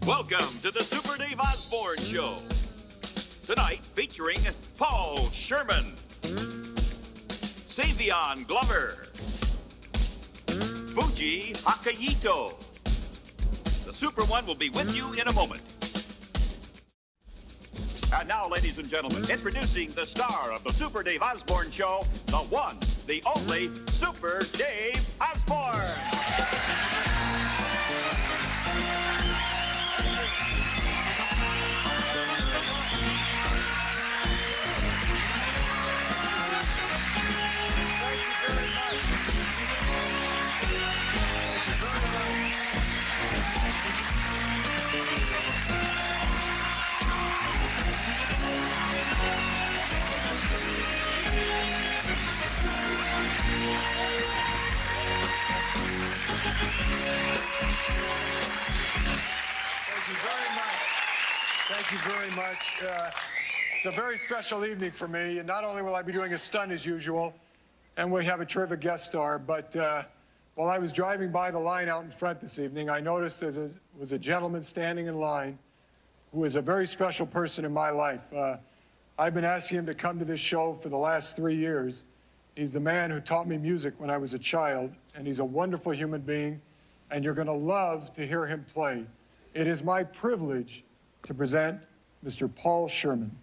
Welcome to the Super Dave Osborne Show. Tonight featuring Paul Sherman, Savion Glover, Fuji Akayito. The Super One will be with you in a moment. And now, ladies and gentlemen, introducing the star of the Super Dave Osborne Show, the one, the only Super Dave Osborne. Thank you very much. It's a very special evening for me, and not only will I be doing a stunt as usual, and we have a terrific guest star, but while I was driving by the line out in front this evening, I noticed there was a gentleman standing in line who is a very special person in my life. I've been asking him to come to this show for the last 3 years. He's the man who taught me music when I was a child, and he's a wonderful human being, and you're going to love to hear him play. It is my privilege to present Mr. Paul Sherman.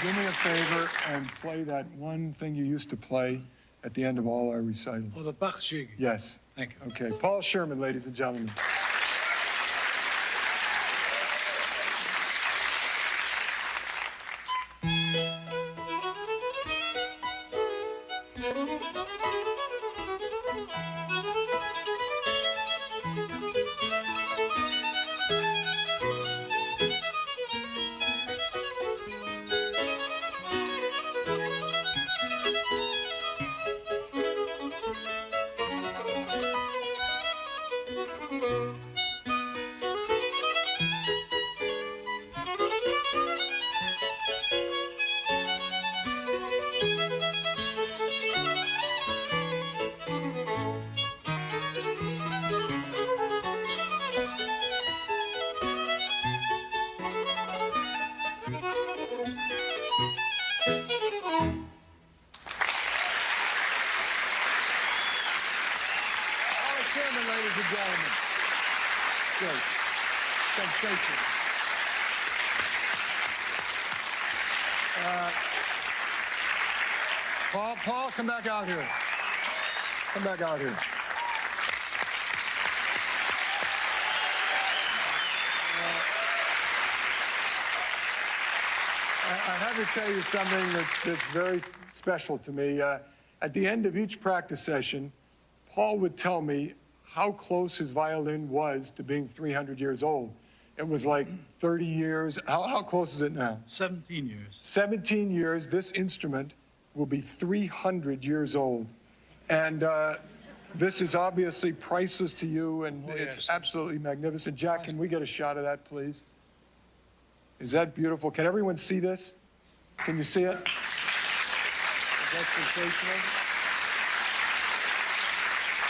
Do me a favor and play that one thing you used to play at the end of all our recitals. Oh, the Bach Jig. Yes. Thank you. Okay, Paul Sherman, ladies and gentlemen. Ladies and gentlemen. Great. Sensational. Paul, come back out here. Come back out here. I have to tell you something that's very special to me. At the end of each practice session, Paul would tell me how close his violin was to being 300 years old. It was like 30 years. How close is it now? 17 years. 17 years. This instrument will be 300 years old. And this is obviously priceless to you, and it's yes. absolutely magnificent. Jack, can we get a shot of that, please? Is that beautiful? Can everyone see this? Can you see it? Is that sensational?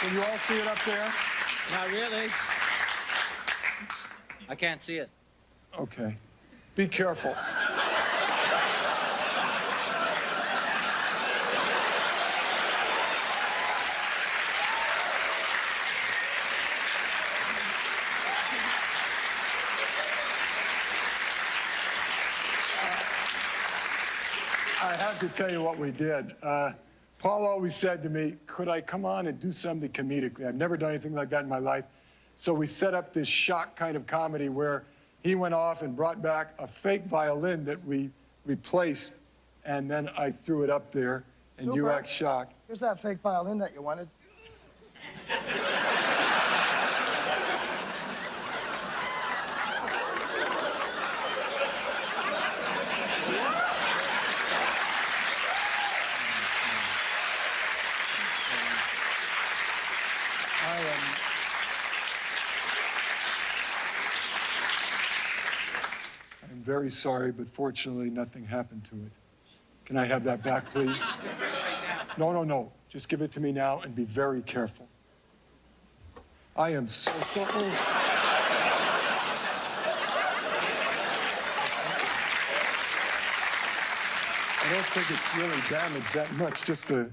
Can you all see it up there? Not really. I can't see it. Okay. Be careful. to tell you what we did. Paul always said to me, could I come on and do something comedically? I've never done anything like that in my life. So we set up this shock kind of comedy where he went off and brought back a fake violin that we replaced, and then I threw it up there, and Super. you act shocked. Here's that fake violin that you wanted. I'm very sorry, but fortunately, nothing happened to it. Can I have that back, please? No, no, no. Just give it to me now and be very careful. I am so. I don't think it's really damaged that much. Just the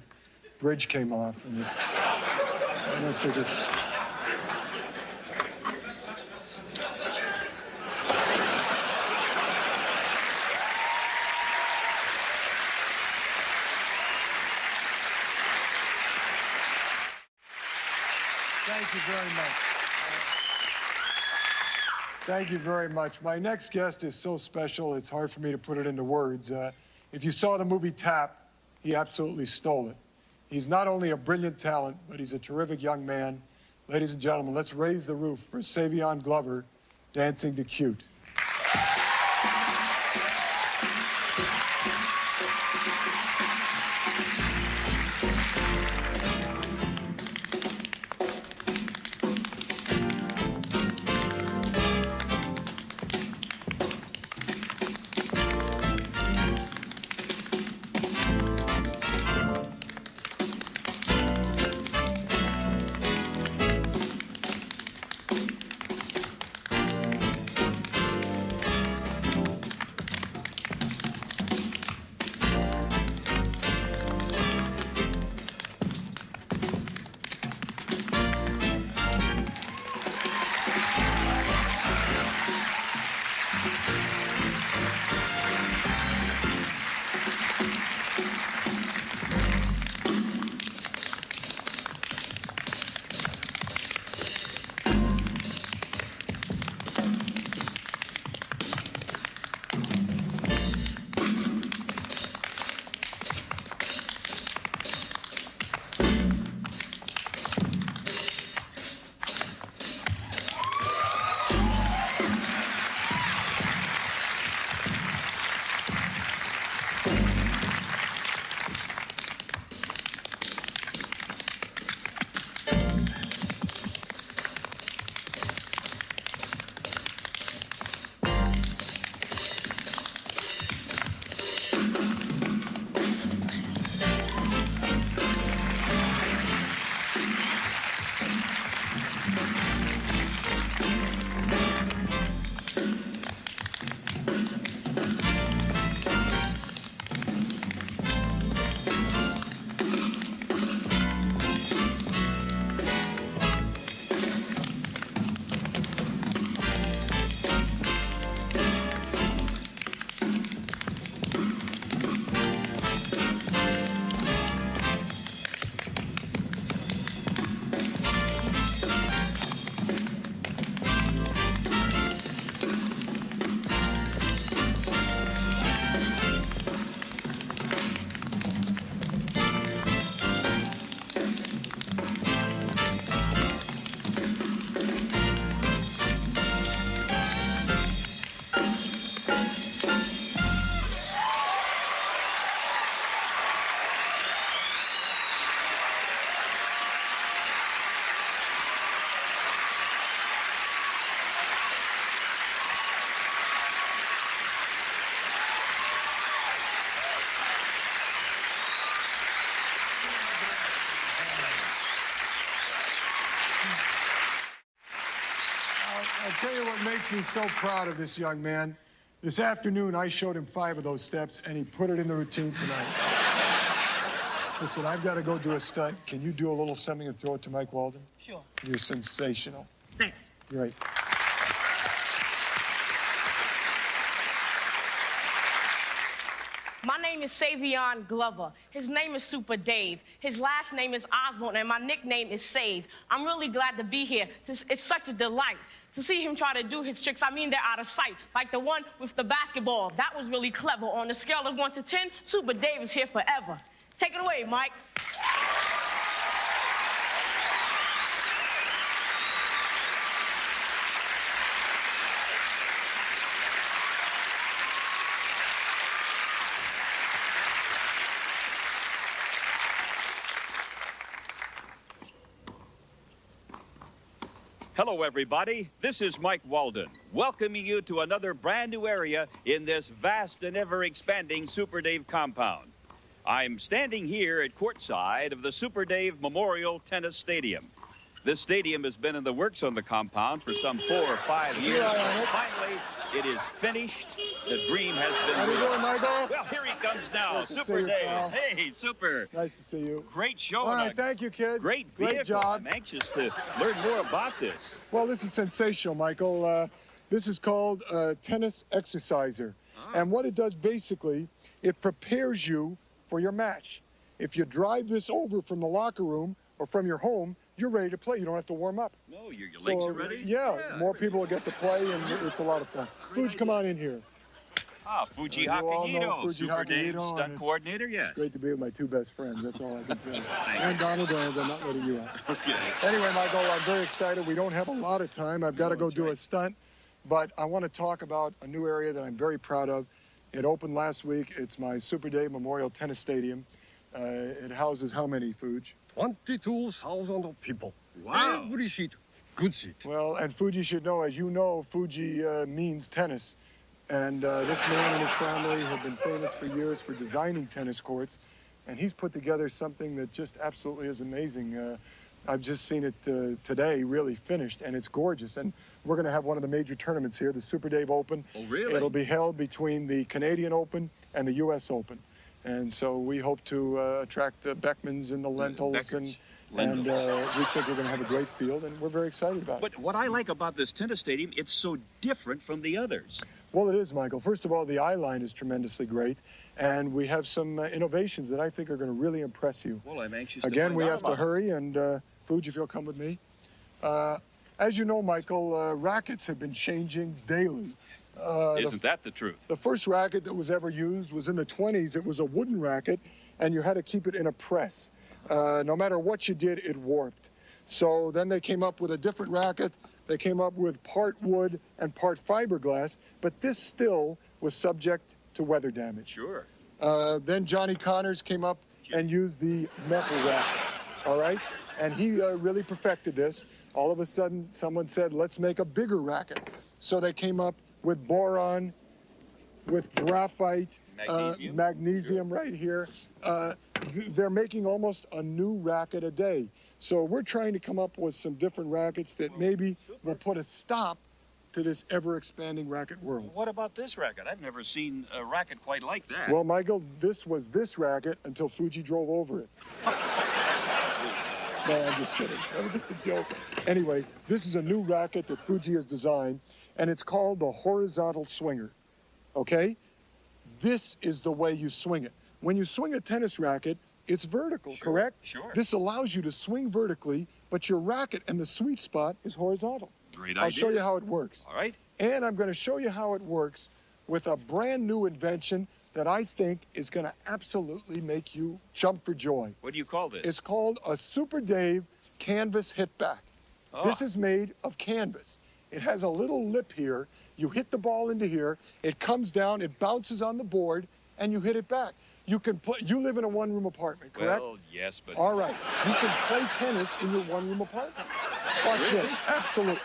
bridge came off, and I don't think it's. Thank you very much. Thank you very much. My next guest is so special, it's hard for me to put it into words. If you saw the movie Tap, he absolutely stole it. He's not only a brilliant talent, but he's a terrific young man. Ladies and gentlemen, let's raise the roof for Savion Glover, Dancing to Cute. I'll tell you what makes me so proud of this young man. This afternoon, I showed him 5 of those steps, and he put it in the routine tonight. Listen, I've got to go do a stunt. Can you do a little something and throw it to Mike Walden? Sure. You're sensational. Thanks. Great. My name is Savion Glover. His name is Super Dave. His last name is Osborne, and my nickname is Save. I'm really glad to be here. It's such a delight to see him try to do his tricks. I mean, they're out of sight, like the one with the basketball. That was really clever. On a scale of 1 to 10, Super Dave is here forever. Take it away, Mike. Hello, everybody. This is Mike Walden, welcoming you to another brand new area in this vast and ever-expanding Super Dave compound. I'm standing here at courtside of the Super Dave Memorial Tennis Stadium. This stadium has been in the works on the compound for some 4 or 5 years. But finally, it is finished. The dream has been How you doing, Michael? Well, here he comes now, Nice to Super see you, Dave. pal. Hey, Super. Nice to see you. Great show. All and right, a thank you, kid. Great vehicle. Great job. I'm anxious to learn more about this. Well, this is sensational, Michael. This is called a tennis exerciser. And what it does basically, it prepares you for your match. If you drive this over from the locker room or from your home, you're ready to play. You don't have to warm up. No, your legs are ready? Yeah, more people will get to play, and it's a lot of fun. Fuji, come on in here. Ah, Fuji You all know Hakahito, Fuji Super Dave, Hakahito, stunt and coordinator, yes. Great to be with my 2 best friends. That's all I can say. And Donald Dan's. I'm not letting you out. Okay. Anyway, Michael, I'm very excited. We don't have a lot of time. I've got to go do a stunt, but I want to talk about a new area that I'm very proud of. It opened last week. It's my Super Dave Memorial Tennis Stadium. It houses how many, Fuji? 22,000 people. Wow. Every seat, good seat. Well, and Fuji should know, as you know, Fuji means tennis. And this man and his family have been famous for years for designing tennis courts. And he's put together something that just absolutely is amazing. I've just seen it today, really finished, and it's gorgeous. And we're going to have one of the major tournaments here, the Super Dave Open. Oh, really? It'll be held between the Canadian Open and the U.S. Open. And so we hope to attract the Beckmans and the Lentils, and we think we're going to have a great field, and we're very excited about it. But what I like about this tennis stadium, it's so different from the others. Well, it is, Michael. First of all, the eye line is tremendously great, and we have some innovations that I think are going to really impress you. Well, I'm anxious to Again, find we out have to about it. hurry, and Fuji, if you'll come with me. As you know, Michael, rackets have been changing daily. Isn't that the truth? The first racket that was ever used was in the 20s. It was a wooden racket, and you had to keep it in a press. No matter what you did, it warped. So then they came up with a different racket. They came up with part wood and part fiberglass, but this still was subject to weather damage. Sure. Then Johnny Connors came up and used the metal racket, all right? And he really perfected this. All of a sudden, someone said, let's make a bigger racket. So they came up with boron, with graphite, magnesium right here. They're making almost a new racket a day. So we're trying to come up with some different rackets that maybe will put a stop to this ever-expanding racket world. What about this racket? I've never seen a racket quite like that. Well, Michael, this was this racket until Fuji drove over it. No, I'm just kidding. That was just a joke. Anyway, this is a new racket that Fuji has designed, and it's called the horizontal swinger, okay? This is the way you swing it. When you swing a tennis racket, it's vertical, correct? Sure. This allows you to swing vertically, but your racket and the sweet spot is horizontal. Great idea. I'll show you how it works. All right. And I'm going to show you how it works with a brand new invention that I think is going to absolutely make you jump for joy. What do you call this? It's called a Super Dave canvas hit back. Oh. This is made of canvas. It has a little lip here. You hit the ball into here. It comes down, it bounces on the board, and you hit it back. You can play. You live in a one-room apartment, correct? Well, yes, but... All right. You can play tennis in your one-room apartment. Watch this. Absolutely.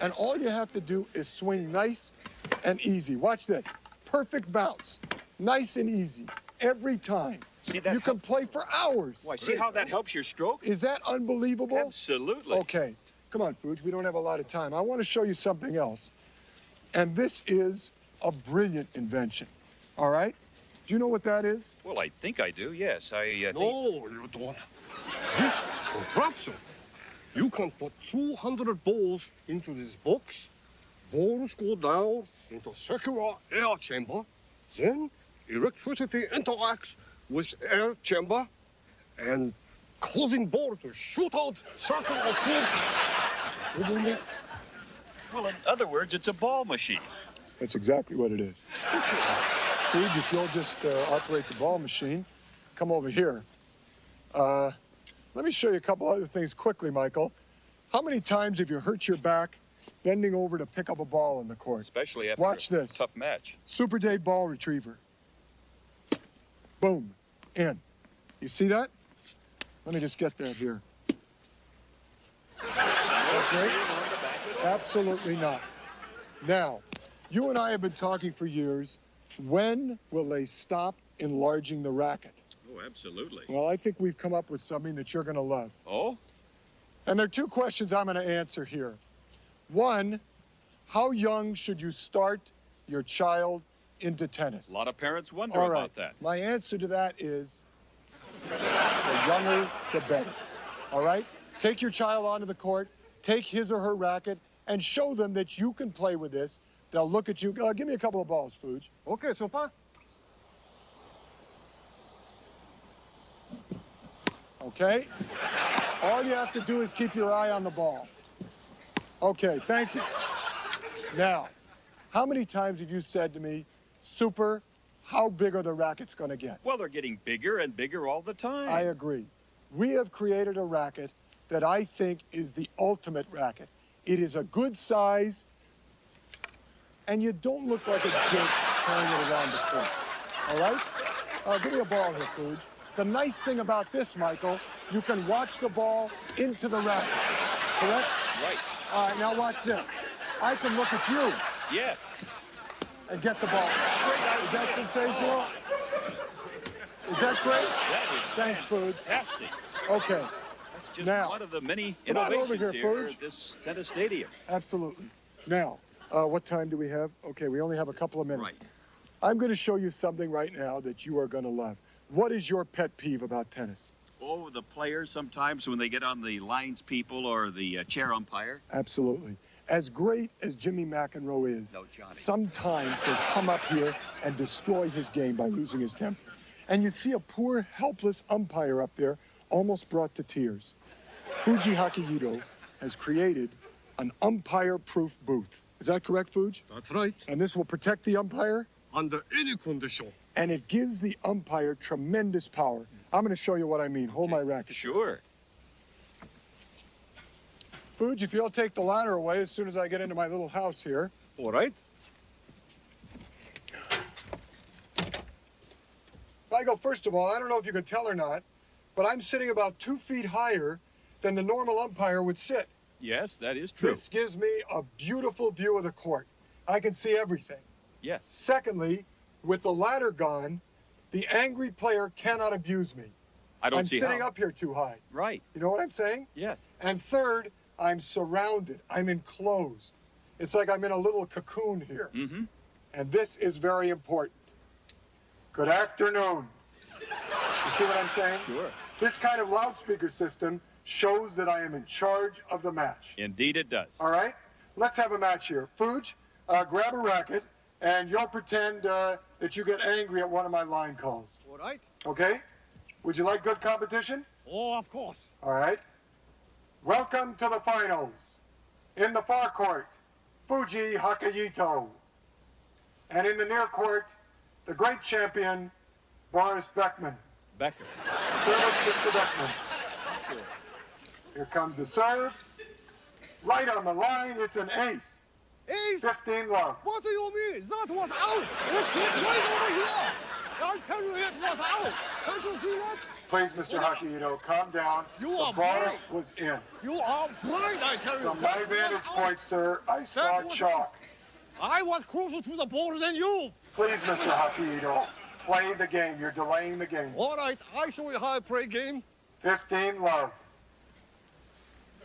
And all you have to do is swing nice and easy. Watch this. Perfect bounce. Nice and easy. Every time. See that? You can play for hours. Why, see how that helps your stroke? Is that unbelievable? Absolutely. Okay. Come on, Fuji. We don't have a lot of time. I want to show you something else. And this is a brilliant invention. All right? Do you know what that is? Well, I think I do, yes. I think... No, you don't. This contraption. You can put 200 balls into this box. Balls go down into circular air chamber. Then electricity interacts with air chamber and closing ball to shoot out circle of food over net. Well, in other words, it's a ball machine. That's exactly what it is. Fuge, if you'll just operate the ball machine, come over here. Let me show you a couple other things quickly, Michael. How many times have you hurt your back bending over to pick up a ball in the court? Especially after Watch a this. tough match. Super Dave ball retriever. Boom, in. You see that? Let me just get that here. That's right? Absolutely not. Now, you and I have been talking for years. When will they stop enlarging the racket? Oh, absolutely. Well, I think we've come up with something that you're going to love. Oh? And there are two questions I'm going to answer here. One, how young should you start your child into tennis? A lot of parents wonder All right. about that. My answer to that is the younger, the better. All right? Take your child onto the court, take his or her racket, and show them that you can play with this. They'll look at you. Give me a couple of balls, Fuge. Okay, super. Okay? All you have to do is keep your eye on the ball. Okay, thank you. Now, how many times have you said to me, Super, how big are the rackets going to get? Well, they're getting bigger and bigger all the time. I agree. We have created a racket that I think is the ultimate racket. It is a good size, and you don't look like a jerk carrying it around the court. All right? Give me a ball here, Fuge. The nice thing about this, Michael, you can watch the ball into the racket. Correct? Right. All right, now watch this. I can look at you Yes. and get the ball. Is that sensational? Is that great? That is Thanks, Fuge. fantastic. Okay, That's just Now, one of the many come on over innovations here, here Fuge. at this tennis stadium. absolutely. Now, what time do we have? Okay, we only have a couple of minutes. Right. I'm going to show you something right now that you are going to love. What is your pet peeve about tennis? Oh, the players sometimes when they get on the lines people or the chair umpire. Absolutely. As great as Jimmy McEnroe is, No, Johnny. sometimes he'll come up here and destroy his game by losing his temper. And you see a poor, helpless umpire up there almost brought to tears. Fuji Hakuhito has created an umpire-proof booth. Is that correct, Fuji? That's right. And this will protect the umpire, Under any condition. and it gives the umpire tremendous power. I'm going to show you what I mean. Hold my racket. Sure. Fuji, if you'll take the ladder away as soon as I get into my little house here. All right. Michael, first of all, I don't know if you can tell or not, but I'm sitting about 2 feet higher than the normal umpire would sit. Yes, that is true. This gives me a beautiful view of the court. I can see everything. Yes. Secondly, with the ladder gone, the angry player cannot abuse me. I don't I'm see sitting how. up here too high. Right. You know what I'm saying? Yes. And third, I'm surrounded. I'm enclosed. It's like I'm in a little cocoon here. Mm-hmm. And this is very important. Good afternoon. You see what I'm saying? Sure. This kind of loudspeaker system shows that I am in charge of the match. Indeed it does. All right? Let's have a match here. Fuge, grab a racket, and you'll pretend that you get angry at one of my line calls. All right. Okay? Would you like good competition? Oh, of course. All right. Welcome to the finals. In the far court, Fuji Hakuhito. And in the near court, the great champion, Boris Beckman. Becker. Service, Mr. Beckman. Here comes the serve. Right on the line, it's an ace. Ace? 15 love. What do you mean? That was out. It hit right over here. I tell you it was out. Can't you see that? Please, Mr. Hakuhito, calm down. You The are ball blind. was in. You are blind, I tell you. From my That was vantage out. point, sir, I saw was chalk. I was closer to the ball than you. Please, Mr. Hakuhito, play the game. You're delaying the game. All right, I show you how I play game. 15 love.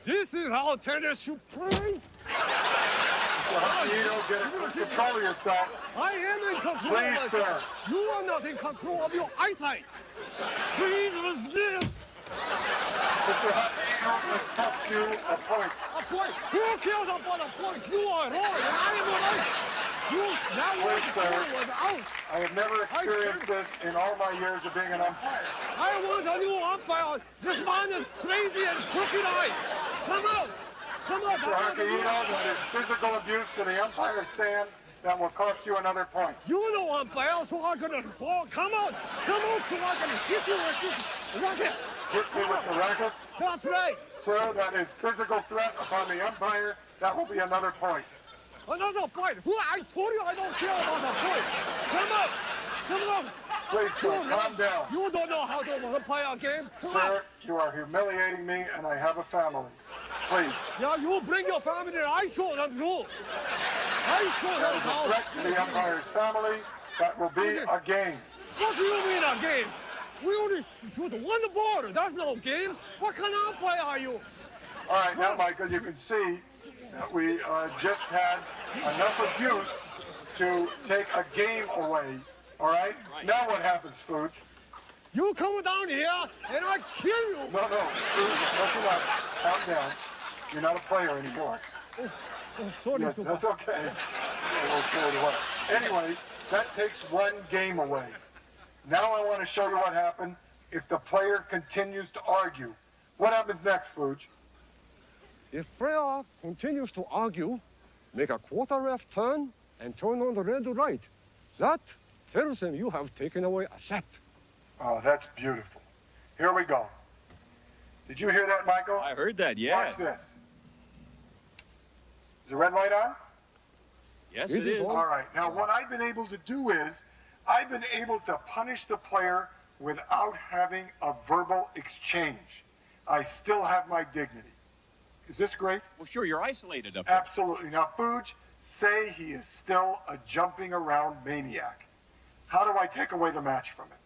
This is how tennis should play. Mr. Hakuhito, get control of yourself. I am in control Please, of myself. sir. You are not in control of your eyesight. Please resist. Mr. Hakuhito has cost you a point. A point. Who cares about a point? You are wrong and I am right. Wait, sir. I have never experienced this in all my years of being an umpire. I want a new umpire. This man is crazy and crooked eye. Come out. Come on. Mr. Arcaito, that is physical abuse to the umpire stand that will cost you another point. You know umpire, so I'm gonna ball. Come on. Come on, so I'm gonna hit you with this racket. Hit me with the racket? That's right. Sir, that is physical threat upon the umpire. That will be another point. Another point. I told you I don't care about the point. Come on. Come on. Please, sir, calm down. You don't know how to umpire a game. Come on. Sir, you are humiliating me, and I have a family. Please. Yeah, you bring your family and I show them rules. I show That them is a how. threat to the umpire's family. That will be a game. What do you mean a game? We only shoot one ball. That's no game. What kind of umpire are you? All right, now, Michael, you can see that we just had enough abuse to take a game away. All right? Now what happens, Fuji? You come down here and I kill you. No, Fuji, that's enough. Calm down. You're not a player anymore. Oh, sorry, Yes, Super. that's okay. We'll throw it away. Anyway, that takes one game away. Now I want to show you what happened if the player continues to argue. What happens next, Fuji? If player continues to argue, make a quarter ref turn and turn on the red light. That tells him you have taken away a set. Oh, that's beautiful. Here we go. Did you hear that, Michael? I heard that, yes. Watch this. Is the red light on? Yes, it is. All right. Now, what I've been able to do is I've been able to punish the player without having a verbal exchange. I still have my dignity. Is this great? Well, sure, you're isolated up there. Absolutely. Now, Fuji, say he is still a jumping around maniac. How do I take away the match from him?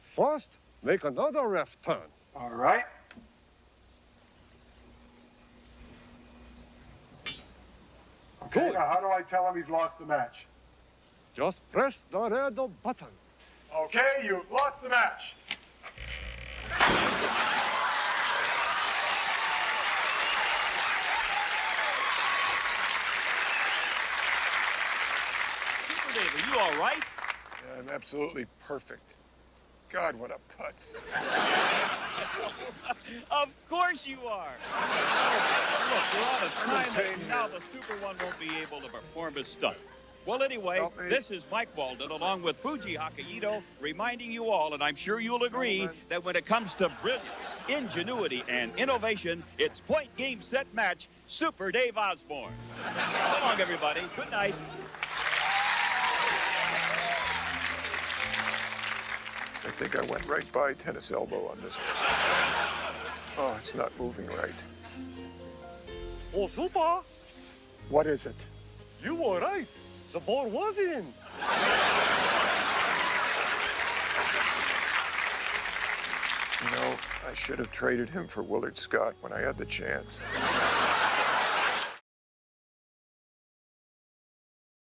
First, make another ref turn. All right. Okay, Good. now how do I tell him he's lost the match? Just press the red button. Okay, you've lost the match. Super Dave, are you all right? Yeah, I'm absolutely perfect. God, what a putz. Of course you are. Look, we're out of time, pain and now here. the Super One won't be able to perform his stunt. Well, anyway, Help me. this is Mike Walden, along with Fuji Hokkaido, reminding you all, and I'm sure you'll agree, Gentlemen. that when it comes to brilliance, ingenuity, and innovation, it's point, game, set, match, Super Dave Osborne. So long, everybody. Good night. I think I went right by tennis elbow on this one. Oh, it's not moving right. Oh, Super, What is it? you were right. The ball was in. You know, I should have traded him for Willard Scott when I had the chance.